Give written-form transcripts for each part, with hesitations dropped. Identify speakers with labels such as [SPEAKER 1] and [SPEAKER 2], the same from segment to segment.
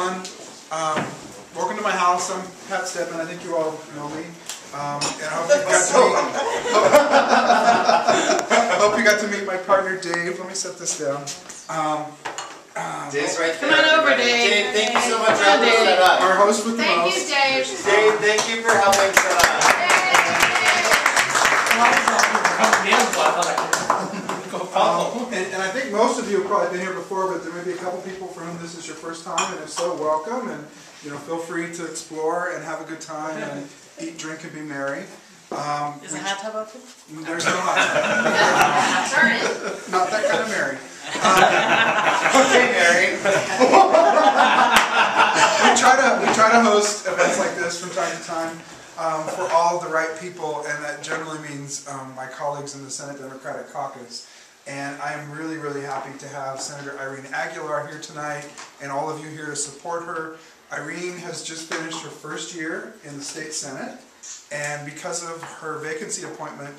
[SPEAKER 1] everyone. Welcome to my house. I'm Pat Steadman. I think you all know me. And I hope you got to meet my partner Dave. Let me set this down.
[SPEAKER 2] Dave's right there.
[SPEAKER 3] Come on over, Dave.
[SPEAKER 2] Dave, thank you so much for helping set up.
[SPEAKER 1] Our host with the
[SPEAKER 3] Thank
[SPEAKER 1] most.
[SPEAKER 3] you, Dave.
[SPEAKER 2] Dave, thank you for helping set up.
[SPEAKER 1] And I think most of you have probably been here before, but there may be a couple people for whom this is your first time, and if so, welcome. And feel free to explore and have a good time and eat, drink, and be merry.
[SPEAKER 3] Is the hot tub open?
[SPEAKER 1] There's no hot tub.
[SPEAKER 3] Turn it.
[SPEAKER 1] Not that kind of merry.
[SPEAKER 2] Okay, Mary.
[SPEAKER 1] We try to host events like this from time to time for all the right people, and that generally means my colleagues in the Senate Democratic Caucus. And I am really, really happy to have Senator Irene Aguilar here tonight, and all of you here to support her. Irene has just finished her first year in the state Senate, and because of her vacancy appointment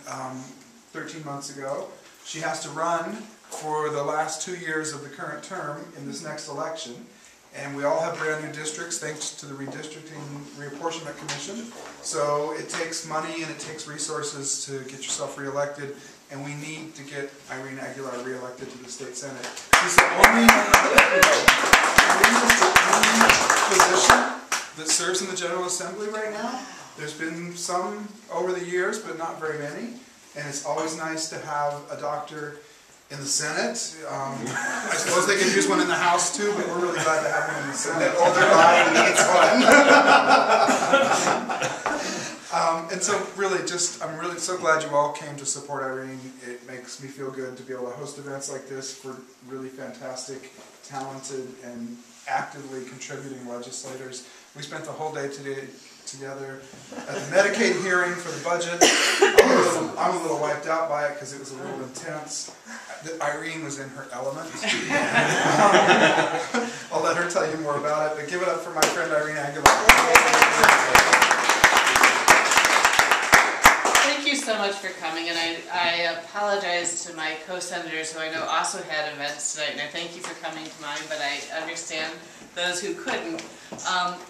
[SPEAKER 1] 13 months ago, she has to run for the last 2 years of the current term in this next election. And we all have brand new districts thanks to the Redistricting Reapportionment Commission. So it takes money and it takes resources to get yourself reelected, and we need to get Irene Aguilar reelected to the state Senate. She's the only position that serves in the General Assembly right now. There's been some over the years, but not very many. And it's always nice to have a doctor in the Senate. I suppose they could use one in the House too, but we're really glad to have one in the Senate.
[SPEAKER 2] The older body needs one.
[SPEAKER 1] And so really I'm really so glad you all came to support Irene. It makes me feel good to be able to host events like this for really fantastic, talented, and actively contributing legislators. We spent the whole day today together at the Medicaid hearing for the budget. I'm a little wiped out by it because it was a little intense. Irene was in her element. I'll let her tell you more about it, but give it up for my friend Irene Aguilar.
[SPEAKER 3] Thank you so much for coming, and I apologize to my co-senators who I know also had events tonight, and I thank you for coming to mine, but I understand those who couldn't.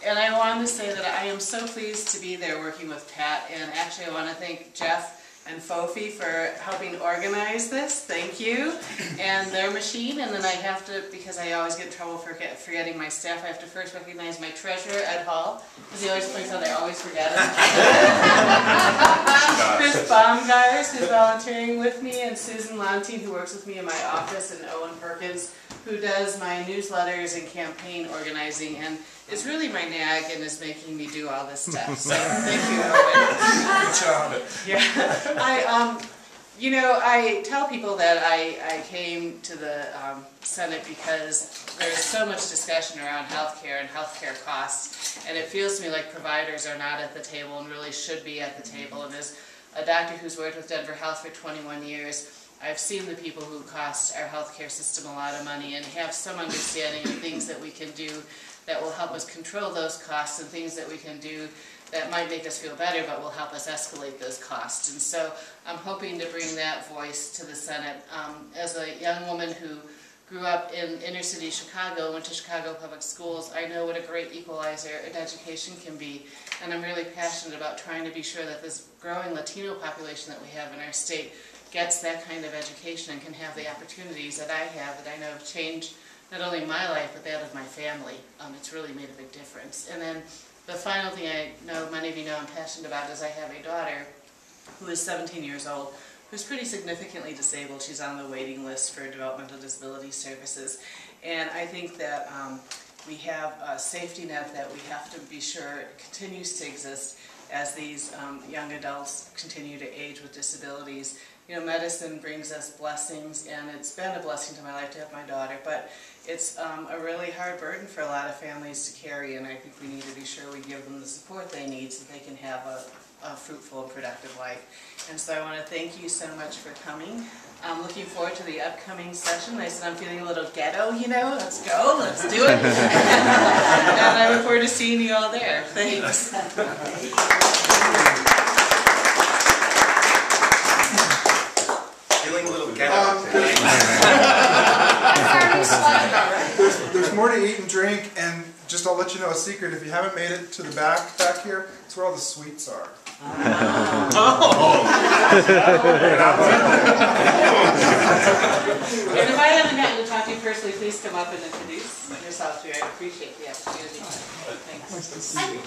[SPEAKER 3] And I wanted to say that I am so pleased to be there working with Pat, and actually I want to thank Jeff and Fofi for helping organize this. Thank you. And their machine, and then I have to, because I always get in trouble for forgetting my staff, I have to first recognize my treasurer, Ed Hall, because he always points out I always forget him. Chris Baumgars, who's volunteering with me, and Susan Lontine, who works with me in my office, and Owen Perkins, who does my newsletters and campaign organizing, and is really my nag and is making me do all this stuff. So thank you, Owen.
[SPEAKER 1] Good job.
[SPEAKER 3] Yeah, I tell people that I came to the Senate because there's so much discussion around healthcare and healthcare costs, and it feels to me like providers are not at the table and really should be at the table. And as a doctor who's worked with Denver Health for 21 years, I've seen the people who cost our healthcare system a lot of money and have some understanding of things that we can do that will help us control those costs, and things that we can do that might make us feel better but will help us escalate those costs. And so I'm hoping to bring that voice to the Senate. As a young woman who grew up in inner city Chicago, went to Chicago public schools, I know what a great equalizer an education can be, and I'm really passionate about trying to be sure that this growing Latino population that we have in our state gets that kind of education and can have the opportunities that I have, that I know have changed not only my life but that of my family. It's really made a big difference. And then the final thing I know many of you know I'm passionate about is I have a daughter who is 17 years old, who's pretty significantly disabled. She's on the waiting list for developmental disability services. And I think that we have a safety net that we have to be sure continues to exist as these young adults continue to age with disabilities. Medicine brings us blessings, and it's been a blessing to my life to have my daughter, but it's a really hard burden for a lot of families to carry, and I think we need to be sure we give them the support they need so they can have a fruitful and productive life. And so I want to thank you so much for coming. I'm looking forward to the upcoming session. I said I'm feeling a little ghetto, let's go, let's do it. And I look forward to seeing you all there. Thanks.
[SPEAKER 2] Feeling a little ghetto.
[SPEAKER 1] There's more to eat and drink, and just I'll let you know a secret. If you haven't made it to the back here, it's where all the sweets are.
[SPEAKER 3] And if I haven't gotten to talk to you personally, please come up and introduce yourself to me. I'd appreciate the opportunity. Thanks.
[SPEAKER 1] Nice to see you.